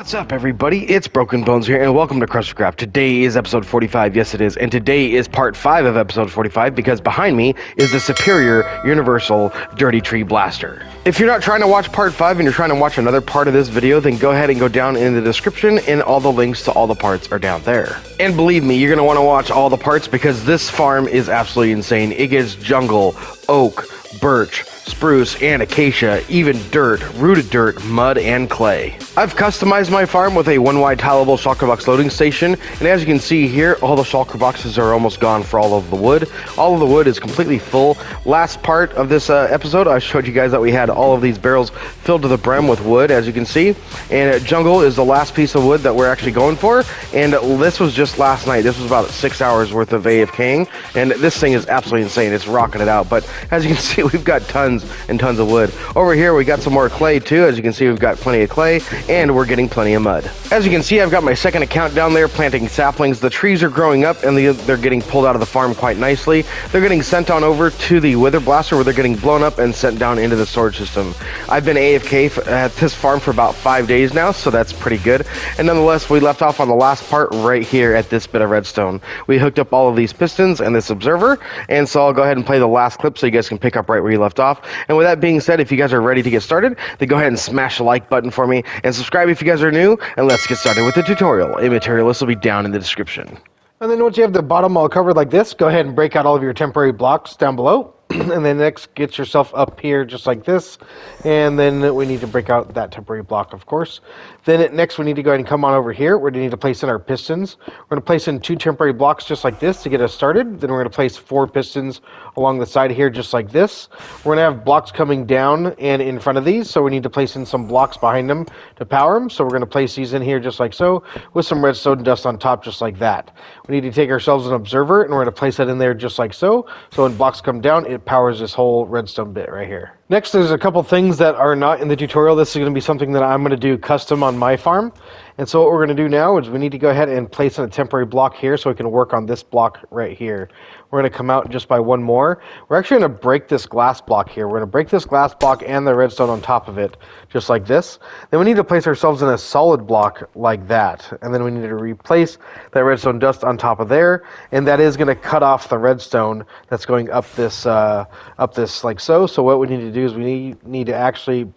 What's up, everybody? It's Broken Bones here, and welcome to KrustyKraft. Today is episode 45, yes it is, and today is part 5 of episode 45, because behind me is the superior universal dirty tree blaster. If you're not trying to watch part 5 and you're trying to watch another part of this video, then go ahead and go down in the description, and all the links to all the parts are down there. And believe me, you're going to want to watch all the parts, because this farm is absolutely insane. It gets jungle, oak, birch, spruce, and acacia, even dirt, rooted dirt, mud, and clay. I've customized my farm with a 1-wide tileable shulker box loading station, and as you can see here, all the shulker boxes are almost gone for all of the wood. All of the wood is completely full. Last part of this episode, I showed you guys that we had all of these barrels filled to the brim with wood, as you can see, and jungle is the last piece of wood that we're actually going for, and this was just last night. This was about 6 hours worth of AFKing, and this thing is absolutely insane. It's rocking it out, but as you can see, we've got tons and tons of wood. Over here we got some more clay too. As you can see, we've got plenty of clay and we're getting plenty of mud. As you can see, I've got my second account down there planting saplings. The trees are growing up and they're getting pulled out of the farm quite nicely. They're getting sent on over to the wither blaster where they're getting blown up and sent down into the storage system. I've been AFK at this farm for about 5 days now, so that's pretty good. And nonetheless, we left off on the last part right here at this bit of redstone. We hooked up all of these pistons and this observer, and so I'll go ahead and play the last clip so you guys can pick up right where you left off. And with that being said, if you guys are ready to get started, then go ahead and smash the like button for me and subscribe if you guys are new, and let's get started with the tutorial. A material list will be down in the description. And then once you have the bottom all covered like this, go ahead and break out all of your temporary blocks down below. And then next, get yourself up here just like this. And then we need to break out that temporary block, of course. Then next, we need to go ahead and come on over here. We're going to need to place in our pistons. We're going to place in 2 temporary blocks just like this to get us started. Then we're going to place 4 pistons along the side here just like this. We're going to have blocks coming down and in front of these, so we need to place in some blocks behind them to power them. So we're going to place these in here just like so, with some redstone dust on top just like that. We need to take ourselves an observer, and we're going to place that in there just like so. So when blocks come down, it powers this whole redstone bit right here. Next, there's a couple things that are not in the tutorial. This is going to be something that I'm going to do custom on my farm. And so what we're going to do now is we need to go ahead and place in a temporary block here so we can work on this block right here. We're going to come out just by one more. We're actually going to break this glass block here. We're going to break this glass block and the redstone on top of it, just like this. Then we need to place ourselves in a solid block like that. And then we need to replace that redstone dust on top of there. And that is going to cut off the redstone that's going up this like so. So what we need to do is we need to actually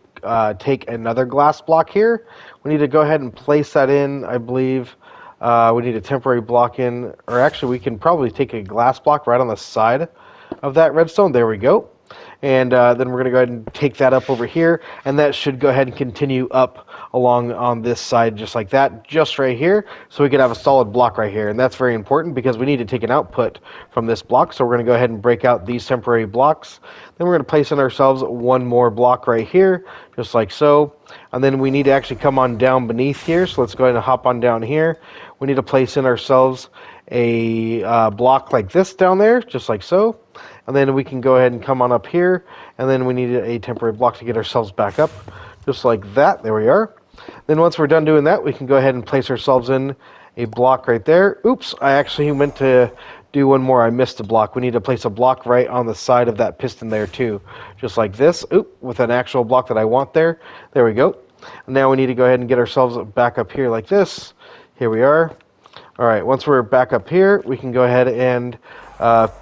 take another glass block here. We need to go ahead and place that in, I believe. We need a temporary block in, or actually we can probably take a glass block right on the side of that redstone. There we go. And then we're going to go ahead and take that up over here, and that should go ahead and continue up along on this side just like that, just right here, so we can have a solid block right here. And that's very important because we need to take an output from this block, so we're going to go ahead and break out these temporary blocks. Then we're going to place in ourselves one more block right here, just like so. And then we need to actually come on down beneath here, so let's go ahead and hop on down here. We need to place in ourselves a block like this down there, just like so. And then we can go ahead and come on up here, and then we need a temporary block to get ourselves back up, just like that. There we are. Then once we're done doing that, we can go ahead and place ourselves in a block right there. Oops, I actually meant to do one more. I missed a block. We need to place a block right on the side of that piston there too, just like this. Oop, with an actual block that I want there. There we go. And now we need to go ahead and get ourselves back up here like this. Here we are. All right, once we're back up here, we can go ahead and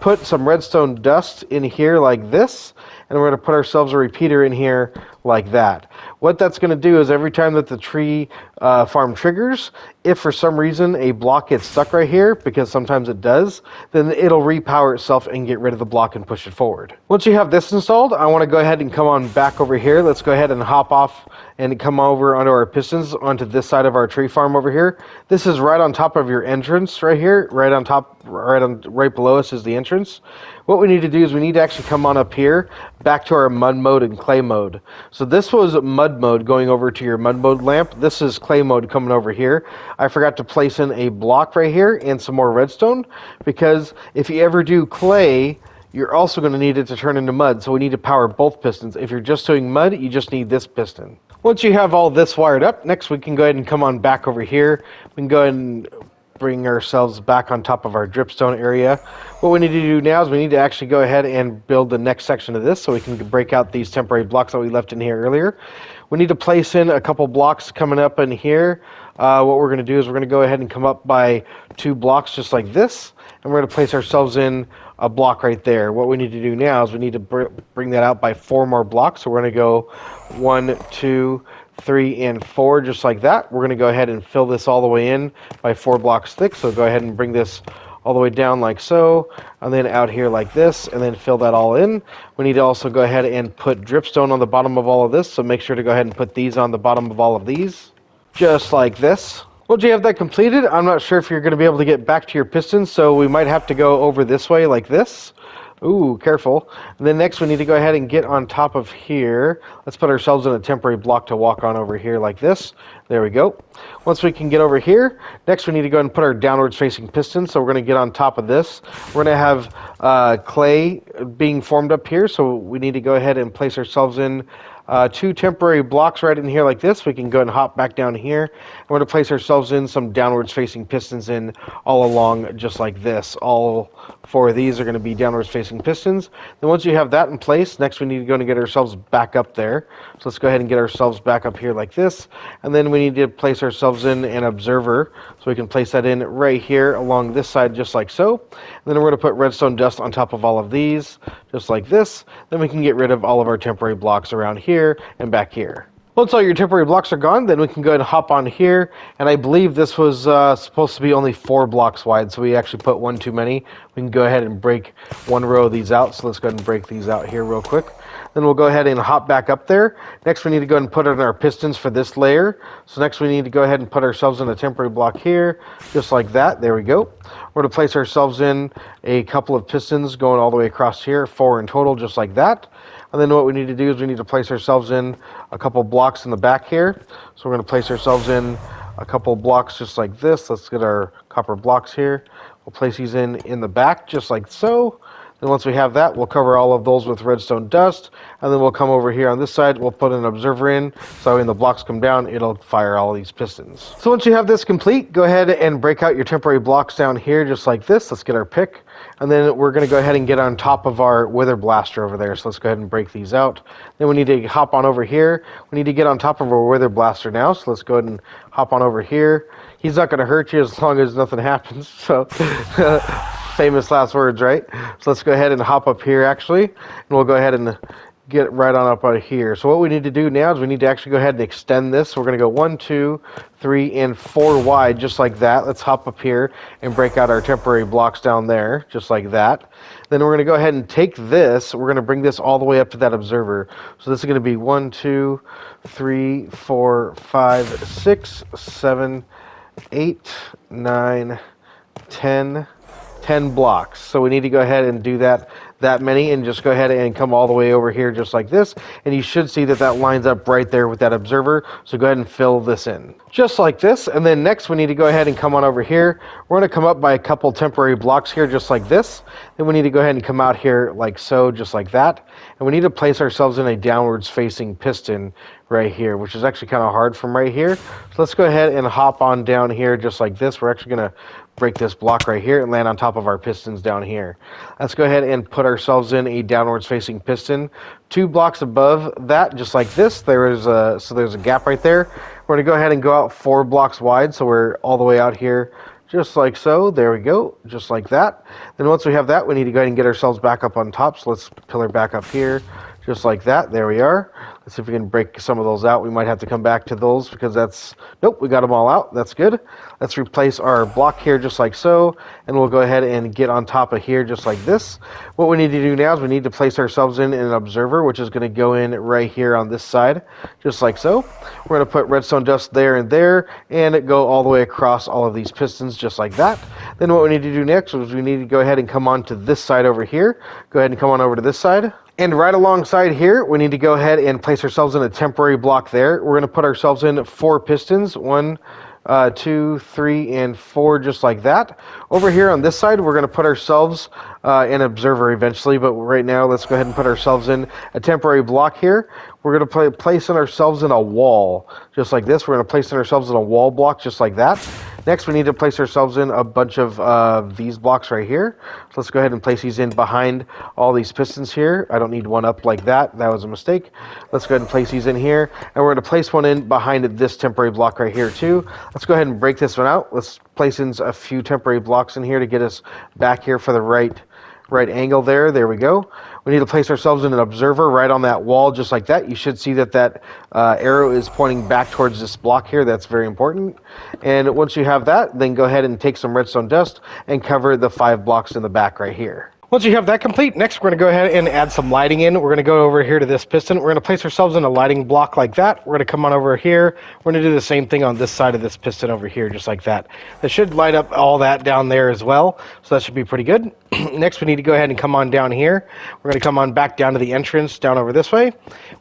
put some redstone dust in here like this, and we're going to put ourselves a repeater in here like that. What that's going to do is every time that the tree farm triggers, if for some reason a block gets stuck right here, because sometimes it does, then it'll repower itself and get rid of the block and push it forward. Once you have this installed, I want to go ahead and come on back over here. Let's go ahead and hop off and come over onto our pistons onto this side of our tree farm over here. This is right on top of your entrance right here, right on top, right below us is the entrance. What we need to do is we need to actually come on up here back to our mud mode and clay mode. So this was mud mode going over to your mud mode lamp. This is clay mode coming over here. I forgot to place in a block right here and some more redstone, because if you ever do clay, you're also going to need it to turn into mud. So we need to power both pistons. If you're just doing mud, you just need this piston. Once you have all this wired up, next we can go ahead and come on back over here. We can go ahead and bring ourselves back on top of our dripstone area. What we need to do now is we need to actually go ahead and build the next section of this so we can break out these temporary blocks that we left in here earlier. We need to place in a couple blocks coming up in here. What we're going to do is we're going to go ahead and come up by 2 blocks just like this, and we're going to place ourselves in a block right there. What we need to do now is we need to bring that out by 4 more blocks. So we're going to go 1, 2, 3, and 4 just like that. We're going to go ahead and fill this all the way in by 4 blocks thick. So go ahead and bring this all the way down like so, and then out here like this, and then fill that all in. We need to also go ahead and put dripstone on the bottom of all of this, so make sure to go ahead and put these on the bottom of all of these, just like this. Once you have that completed, I'm not sure if you're going to be able to get back to your pistons, so we might have to go over this way like this. Ooh, careful. And then next we need to go ahead and get on top of here. Let's put ourselves in a temporary block to walk on over here like this. There we go. Once we can get over here, next we need to go ahead and put our downwards facing piston. So we're going to get on top of this. We're going to have clay being formed up here. So we need to go ahead and place ourselves in 2 temporary blocks right in here like this. We can go and hop back down here. And we're going to place ourselves in some downwards facing pistons in all along just like this. All 4 of these are going to be downwards facing pistons. Then once you have that in place, next we need to go and get ourselves back up there. So let's go ahead and get ourselves back up here like this. And then we need to place ourselves in an observer. So we can place that in right here along this side just like so. And then we're going to put redstone dust on top of all of these just like this. Then we can get rid of all of our temporary blocks around here and back here. Once all your temporary blocks are gone, then we can go ahead and hop on here, and I believe this was supposed to be only 4 blocks wide, so we actually put 1 too many. We can go ahead and break 1 row of these out, so let's go ahead and break these out here real quick. Then we'll go ahead and hop back up there. Next we need to go ahead and put in our pistons for this layer. So next we need to go ahead and put ourselves in a temporary block here, just like that. There we go. We're going to place ourselves in a couple of pistons going all the way across here, 4 in total, just like that. And then what we need to do is we need to place ourselves in a couple blocks in the back here. So we're going to place ourselves in a couple blocks just like this. Let's get our copper blocks here. We'll place these in the back just like so. Then once we have that, we'll cover all of those with redstone dust. And then we'll come over here on this side. We'll put an observer in. So when the blocks come down, it'll fire all these pistons. So once you have this complete, go ahead and break out your temporary blocks down here just like this. Let's get our pick. And then we're going to go ahead and get on top of our wither blaster over there. So let's go ahead and break these out. Then we need to hop on over here. We need to get on top of our wither blaster now. So let's go ahead and hop on over here. He's not going to hurt you as long as nothing happens. So famous last words, right? So let's go ahead and hop up here actually. And we'll go ahead and get right on up out of here. So what we need to do now is we need to actually go ahead and extend this. So we're going to go 1, 2, 3, and 4 wide, just like that. Let's hop up here and break out our temporary blocks down there, just like that. Then we're going to go ahead and take this. We're going to bring this all the way up to that observer. So this is going to be 1, 2, 3, 4, 5, 6, 7, 8, 9, 10 blocks. So we need to go ahead and do that many and just go ahead and come all the way over here just like this, and you should see that lines up right there with that observer. So go ahead and fill this in just like this. And then next we need to go ahead and come on over here. We're going to come up by a couple temporary blocks here just like this. Then we need to go ahead and come out here like so, just like that, and we need to place ourselves in a downwards facing piston right here, which is actually kind of hard from right here. So let's go ahead and hop on down here just like this. We're actually going to break this block right here and land on top of our pistons down here. Let's go ahead and put ourselves in a downwards facing piston 2 blocks above that, just like this. There's a gap right there. We're going to go ahead and go out 4 blocks wide, so we're all the way out here just like so. There we go, just like that. Then once we have that, we need to go ahead and get ourselves back up on top. So let's pillar back up here just like that. There we are. Let's see if we can break some of those out. We might have to come back to those because nope, we got them all out. That's good. Let's replace our block here just like so, and we'll go ahead and get on top of here just like this. What we need to do now is we need to place ourselves in an observer, which is going to go in right here on this side, just like so. We're going to put redstone dust there and there, and go all the way across all of these pistons just like that. Then what we need to do next is we need to go ahead and come on to this side over here. Go ahead and come on over to this side. And right alongside here, we need to go ahead and place ourselves in a temporary block there. We're going to put ourselves in 4 pistons. 1, 2, 3, and 4, just like that. Over here on this side, we're going to put ourselves an observer eventually, but right now, let's go ahead and put ourselves in a temporary block here. We're going to place ourselves in a wall, just like this. We're going to place ourselves in a wall block, just like that. Next, we need to place ourselves in a bunch of these blocks right here. So let's go ahead and place these in behind all these pistons here. I don't need one up like that. That was a mistake. Let's go ahead and place these in here. And we're going to place one in behind this temporary block right here too. Let's go ahead and break this one out. Let's place in a few temporary blocks in here to get us back here for the right angle there. There we go. We need to place ourselves in an observer right on that wall, just like that. You should see that arrow is pointing back towards this block here. That's very important. And once you have that, then go ahead and take some redstone dust and cover the 5 blocks in the back right here. Once you have that complete, next we're going to go ahead and add some lighting in. We're going to go over here to this piston. We're going to place ourselves in a lighting block like that. We're going to come on over here. We're going to do the same thing on this side of this piston over here, just like that. That should light up all that down there as well, so that should be pretty good. Next, we need to go ahead and come on down here. We're going to come on back down to the entrance, down over this way.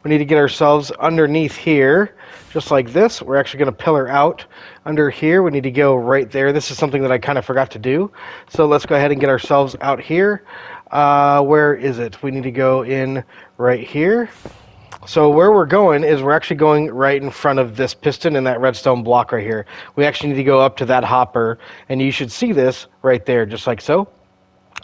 We need to get ourselves underneath here, just like this. We're actually going to pillar out under here. We need to go right there. This is something that I kind of forgot to do. So let's go ahead and get ourselves out here. Where is it? We need to go in right here. So where we're going is we're actually going right in front of this piston in that redstone block right here. We actually need to go up to that hopper, and you should see this right there, just like so.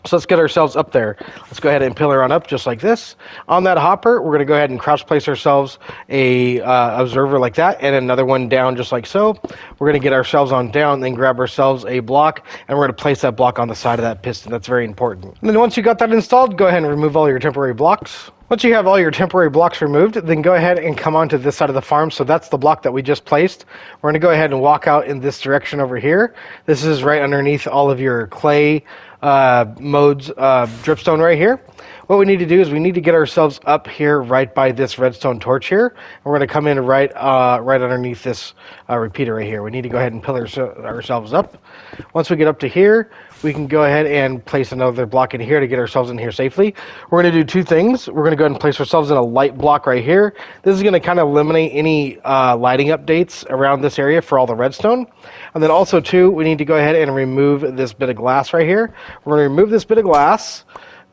So let's get ourselves up there. Let's go ahead and pillar on up just like this. On that hopper, we're going to go ahead and crouch place ourselves a observer like that, and another one down just like so. We're going to get ourselves on down, then grab ourselves a block, and we're going to place that block on the side of that piston. That's very important. And then once you got that installed, go ahead and remove all your temporary blocks. Once you have all your temporary blocks removed, then go ahead and come onto this side of the farm. So that's the block that we just placed. We're going to go ahead and walk out in this direction over here. This is right underneath all of your clay modes, dripstone right here. What we need to do is we need to get ourselves up here right by this redstone torch here. And we're going to come in right underneath this repeater right here. We need to go ahead and pillar ourselves up. Once we get up to here, we can go ahead and place another block in here to get ourselves in here safely. We're going to do 2 things. We're going to go ahead and place ourselves in a light block right here. This is going to kind of eliminate any lighting updates around this area for all the redstone. And then also, too, we need to go ahead and remove this bit of glass right here. We're going to remove this bit of glass.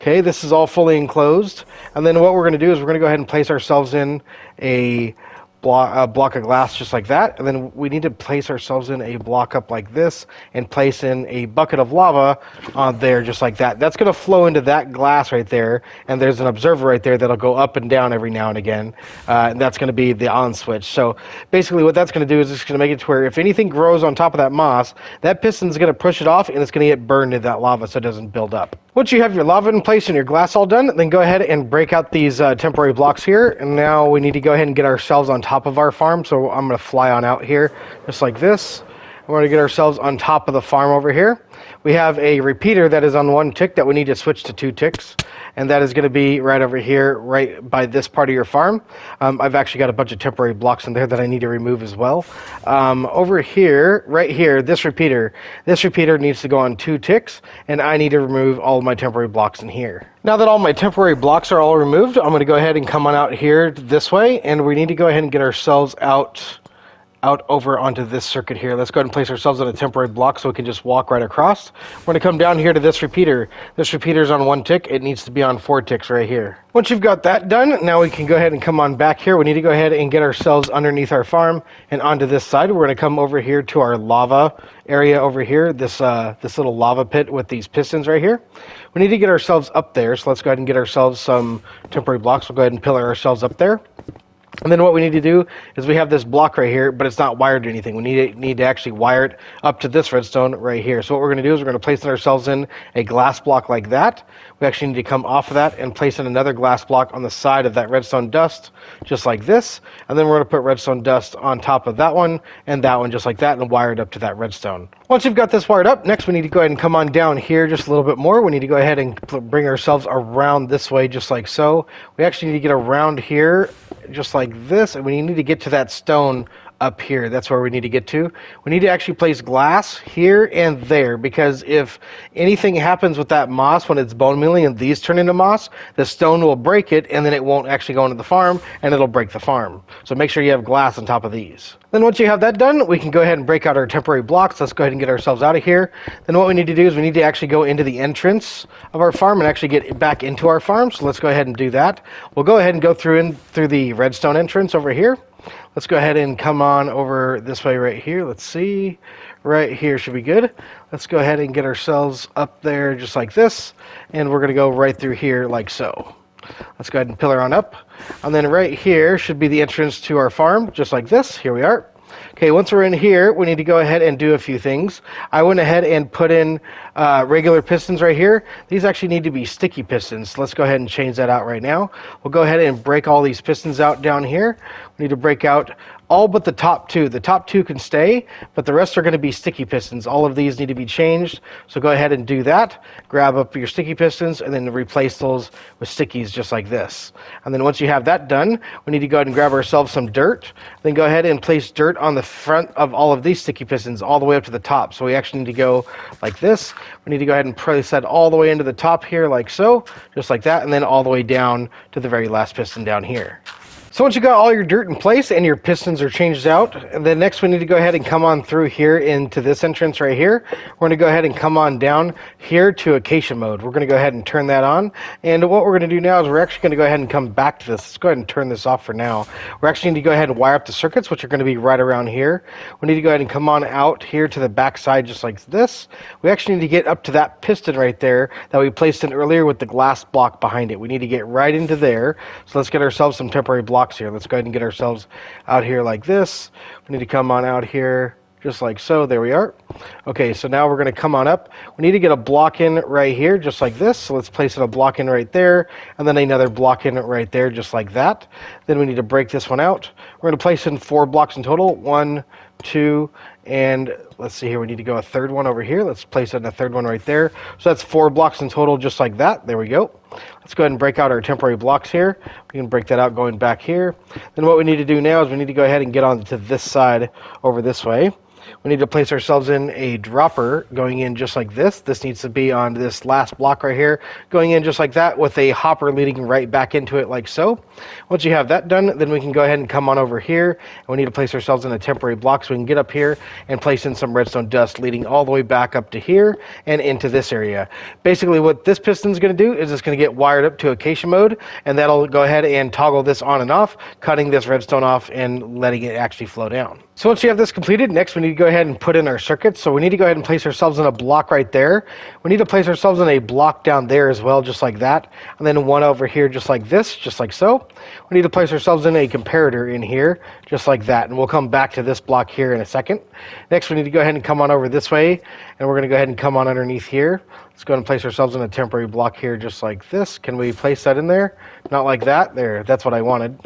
Okay, this is all fully enclosed. And then what we're going to do is we're going to go ahead and place ourselves in a block of glass just like that. And then we need to place ourselves in a block up like this and place in a bucket of lava on there just like that. That's going to flow into that glass right there. And there's an observer right there that'll go up and down every now and again. And that's going to be the on switch. So basically what that's going to do is it's going to make it to where if anything grows on top of that moss, that piston's going to push it off and it's going to get burned in that lava so it doesn't build up. Once you have your lava in place and your glass all done, then go ahead and break out these temporary blocks here. And now we need to go ahead and get ourselves on top of our farm. So I'm going to fly on out here just like this. We're going to get ourselves on top of the farm over here. We have a repeater that is on 1 tick that we need to switch to 2 ticks. And that is going to be right over here, right by this part of your farm. I've actually got a bunch of temporary blocks in there that I need to remove as well. Over here, right here, this repeater needs to go on 2 ticks, and I need to remove all of my temporary blocks in here. Now that all my temporary blocks are all removed, I'm going to go ahead and come on out here this way, and we need to go ahead and get ourselves out over onto this circuit here. Let's go ahead and place ourselves on a temporary block so we can just walk right across. We're going to come down here to this repeater. This repeater is on 1 tick. It needs to be on 4 ticks right here. Once you've got that done, now we can go ahead and come on back here. We need to go ahead and get ourselves underneath our farm and onto this side. We're going to come over here to our lava area over here, this little lava pit with these pistons right here. We need to get ourselves up there, so let's go ahead and get ourselves some temporary blocks. We'll go ahead and pillar ourselves up there. And then what we need to do is we have this block right here, but it's not wired to anything. We need to actually wire it up to this redstone right here. So what we're going to do is we're going to place ourselves in a glass block like that. We actually need to come off of that and place in another glass block on the side of that redstone dust, just like this. And then we're going to put redstone dust on top of that one and that one just like that and wire it up to that redstone. Once you've got this wired up, next we need to go ahead and come on down here just a little bit more. We need to go ahead and bring ourselves around this way just like so. We actually need to get around here just like this, and we need to get to that stone up here. That's where we need to get to. We need to actually place glass here and there, because if anything happens with that moss when it's bone mealing and these turn into moss, the stone will break it and then it won't actually go into the farm and it'll break the farm. So make sure you have glass on top of these. Then once you have that done, we can go ahead and break out our temporary blocks. Let's go ahead and get ourselves out of here. Then what we need to do is we need to actually go into the entrance of our farm and actually get back into our farm. So let's go ahead and do that. We'll go ahead and go through the redstone entrance over here. Let's go ahead and come on over this way right here. Let's see. Right here should be good. Let's go ahead and get ourselves up there just like this. And we're going to go right through here like so. Let's go ahead and pillar on up. And then right here should be the entrance to our farm, just like this. Here we are. Okay, once we're in here, we need to go ahead and do a few things. I went ahead and put in regular pistons right here. These actually need to be sticky pistons. Let's go ahead and change that out right now. We'll go ahead and break all these pistons out down here. We need to break out all but the top two. The top two can stay, but the rest are going to be sticky pistons. All of these need to be changed, so go ahead and do that. Grab up your sticky pistons and then replace those with stickies just like this. And then once you have that done, we need to go ahead and grab ourselves some dirt. Then go ahead and place dirt on the front of all of these sticky pistons all the way up to the top. So we actually need to go like this. We need to go ahead and place that all the way into the top here like so, just like that, and then all the way down to the very last piston down here. So once you got all your dirt in place and your pistons are changed out, then next we need to go ahead and come on through here into this entrance right here. We're going to go ahead and come on down here to Acacia Mode. We're going to go ahead and turn that on. And what we're going to do now is we're actually going to go ahead and come back to this. Let's go ahead and turn this off for now. We're actually need to go ahead and wire up the circuits, which are going to be right around here. We need to go ahead and come on out here to the back side just like this. We actually need to get up to that piston right there that we placed in earlier with the glass block behind it. We need to get right into there. So let's get ourselves some temporary blocks here. Let's go ahead and get ourselves out here like this. We need to come on out here just like so. There we are. Okay, so now we're going to come on up. We need to get a block in right here just like this. So let's place a block in right there, and then another block in right there just like that. Then we need to break this one out. We're going to place in 4 blocks in total. 1, 2, and let's see here, we need to go a third one over here. Let's place in a third one right there. So that's 4 blocks in total just like that. There we go. Let's go ahead and break out our temporary blocks here. We can break that out going back here. Then what we need to do now is we need to go ahead and get onto this side over this way. We need to place ourselves in a dropper going in just like this. This needs to be on this last block right here, going in just like that with a hopper leading right back into it like so. Once you have that done, then we can go ahead and come on over here. And we need to place ourselves in a temporary block so we can get up here and place in some redstone dust leading all the way back up to here and into this area. Basically what this piston is going to do is it's going to get wired up to Acacia Mode, and that'll go ahead and toggle this on and off, cutting this redstone off and letting it actually flow down. So once you have this completed, next we need to go ahead and put in our circuits. So we need to go ahead and place ourselves in a block right there. We need to place ourselves in a block down there as well, just like that. And then one over here just like this, just like so. We need to place ourselves in a comparator in here, just like that. And we'll come back to this block here in a second. Next we need to go ahead and come on over this way, and we're going to go ahead and come on underneath here. Let's go ahead and place ourselves in a temporary block here just like this. Can we place that in there? Not like that. There, that's what I wanted.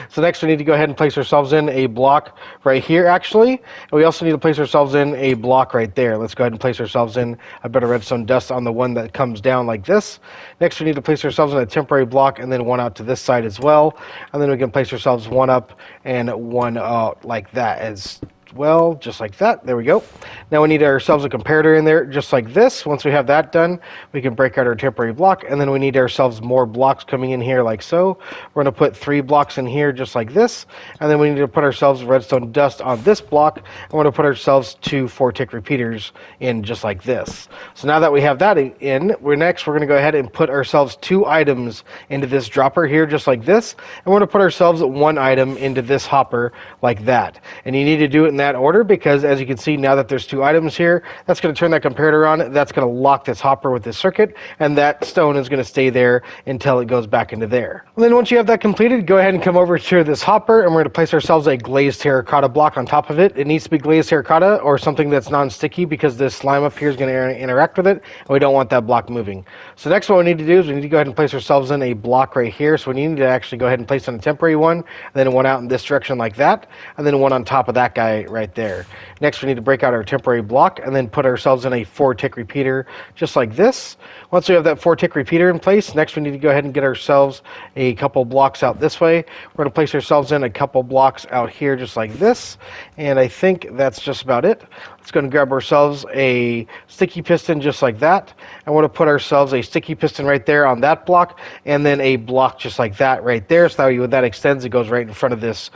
So next we need to go ahead and place ourselves in a block right here actually. And we also need to place ourselves in a block right there. Let's go ahead and place ourselves in a bit of redstone dust on the one that comes down like this. Next we need to place ourselves in a temporary block and then one out to this side as well. And then we can place ourselves one up and one out like that as well, just like that. There we go. Now we need ourselves a comparator in there just like this. Once we have that done, we can break out our temporary block, and then we need ourselves more blocks coming in here like so. We're going to put 3 blocks in here just like this, and then we need to put ourselves redstone dust on this block, and we're going to put ourselves 2 4-tick repeaters in just like this. So now that we have that in, we're going to go ahead and put ourselves 2 items into this dropper here just like this, and we're going to put ourselves 1 item into this hopper like that. And you need to do it in that order because, as you can see, now that there's 2 items here, that's going to turn that comparator on. That's going to lock this hopper with this circuit, and that stone is going to stay there until it goes back into there. And then once you have that completed, go ahead and come over to this hopper, and we're going to place ourselves a glazed terracotta block on top of it. It needs to be glazed terracotta or something that's non-sticky because this slime up here is going to interact with it, and we don't want that block moving. So next what we need to do is we need to go ahead and place ourselves in a block right here. So we need to actually go ahead and place in a temporary one, and then one out in this direction like that, and then one on top of that guy right there. Next we need to break out our temporary block and then put ourselves in a 4-tick repeater just like this. Once we have that 4-tick repeater in place, next we need to go ahead and get ourselves a couple blocks out this way. We're going to place ourselves in a couple blocks out here just like this, and I think that's just about it. Let's go and grab ourselves a sticky piston just like that, and we're going to put ourselves a sticky piston right there on that block, and then a block just like that right there, so that when that extends, it goes right in front of this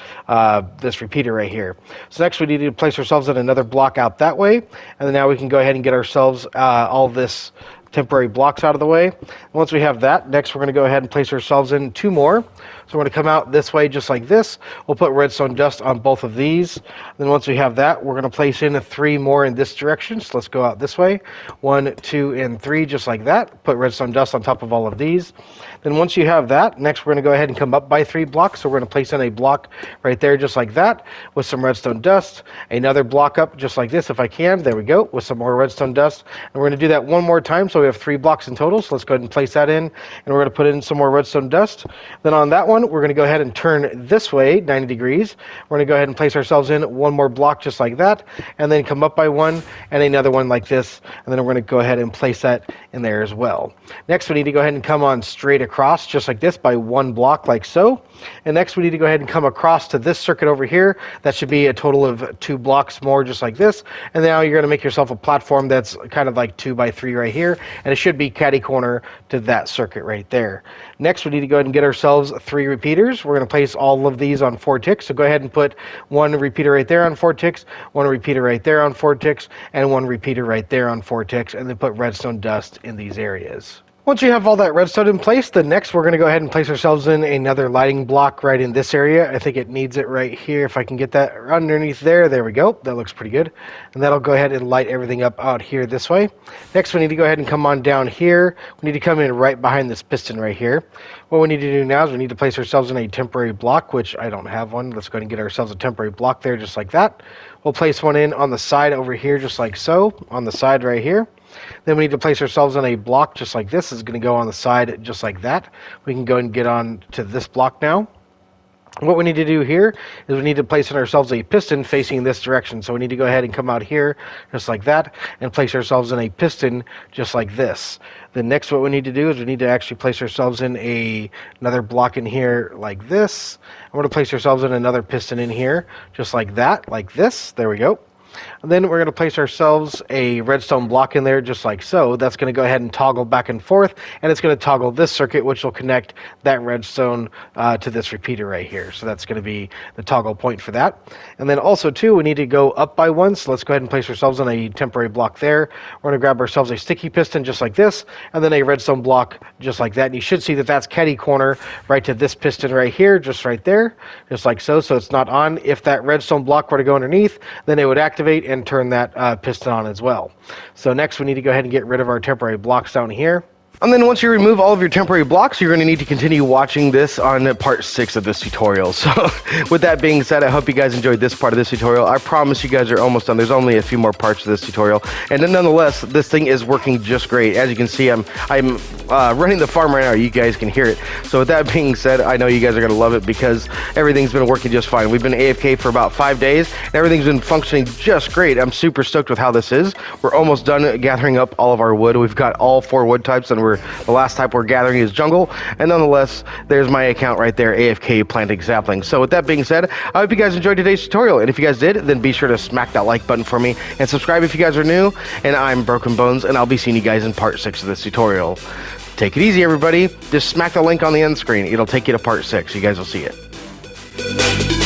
this repeater right here. So next we need to place ourselves in another block out that way, and then now we can go ahead and get ourselves all this temporary blocks out of the way. Once we have that, next we're going to go ahead and place ourselves in 2 more. So we're going to come out this way just like this. We'll put redstone dust on both of these. Then once we have that, we're going to place in 3 more in this direction. So let's go out this way. 1, 2, and 3 just like that. Put redstone dust on top of all of these. Then once you have that, next we're going to go ahead and come up by 3 blocks. So we're going to place in a block right there just like that with some redstone dust. Another block up just like this if I can. There we go, with some more redstone dust. And we're going to do that 1 more time, so we have 3 blocks in total. So let's go ahead and place that in. And we're going to put in some more redstone dust. Then on that one, we're going to go ahead and turn this way 90 degrees. We're going to go ahead and place ourselves in 1 more block just like that. And then come up by 1 and another one like this. And then we're going to go ahead and place that in there as well. Next, we need to go ahead and come on straight across just like this by 1 block like so. And next we need to go ahead and come across to this circuit over here. That should be a total of 2 blocks more just like this. And now you're going to make yourself a platform that's kind of like 2 by 3 right here. And it should be catty corner to that circuit right there. Next we need to go ahead and get ourselves 3 repeaters. We're going to place all of these on 4 ticks. So go ahead and put 1 repeater right there on 4 ticks, 1 repeater right there on 4 ticks, and 1 repeater right there on 4 ticks. And then put redstone dust in these areas. Once you have all that redstone in place, then next we're going to go ahead and place ourselves in another lighting block right in this area. I think it needs it right here. If I can get that underneath there, there we go. That looks pretty good. And that'll go ahead and light everything up out here this way. Next we need to go ahead and come on down here. We need to come in right behind this piston right here. What we need to do now is we need to place ourselves in a temporary block, which I don't have one. Let's go ahead and get ourselves a temporary block there just like that. We'll place one in on the side over here just like so, on the side right here. Then we need to place ourselves on a block just like this. It's going to go on the side just like that. We can go and get on to this block now. What we need to do here is we need to place in ourselves a piston facing this direction. So we need to go ahead and come out here just like that and place ourselves in a piston just like this. Then next what we need to do is we need to actually place ourselves in another block in here like this. And we're going to place ourselves in another piston in here just like that, like this. There we go. And then we're going to place ourselves a redstone block in there just like so. That's going to go ahead and toggle back and forth, and it's going to toggle this circuit, which will connect that redstone to this repeater right here. So that's going to be the toggle point for that. And then also too, we need to go up by 1, so let's go ahead and place ourselves on a temporary block there. We're going to grab ourselves a sticky piston just like this, and then a redstone block just like that. And you should see that that's catty corner right to this piston right here, just right there, just like so. So it's not on. If that redstone block were to go underneath, then it would activate and turn that piston on as well. So next we need to go ahead and get rid of our temporary blocks down here. And then once you remove all of your temporary blocks, you're going to need to continue watching this on part 6 of this tutorial. So with that being said, I hope you guys enjoyed this part of this tutorial. I promise you guys are almost done. There's only a few more parts of this tutorial. And then nonetheless, this thing is working just great. As you can see, I'm running the farm right now. You guys can hear it. So with that being said, I know you guys are going to love it because everything's been working just fine. We've been AFK for about 5 days, and everything's been functioning just great. I'm super stoked with how this is. We're almost done gathering up all of our wood. We've got all 4 wood types, and the last type we're gathering is jungle. And nonetheless, there's my account right there, AFK planting saplings. So with that being said, I hope you guys enjoyed today's tutorial. And if you guys did, then be sure to smack that like button for me and subscribe if you guys are new. And I'm Broken Bones, and I'll be seeing you guys in part 6 of this tutorial. Take it easy, everybody. Just smack the link on the end screen. It'll take you to part 6. You guys will see it.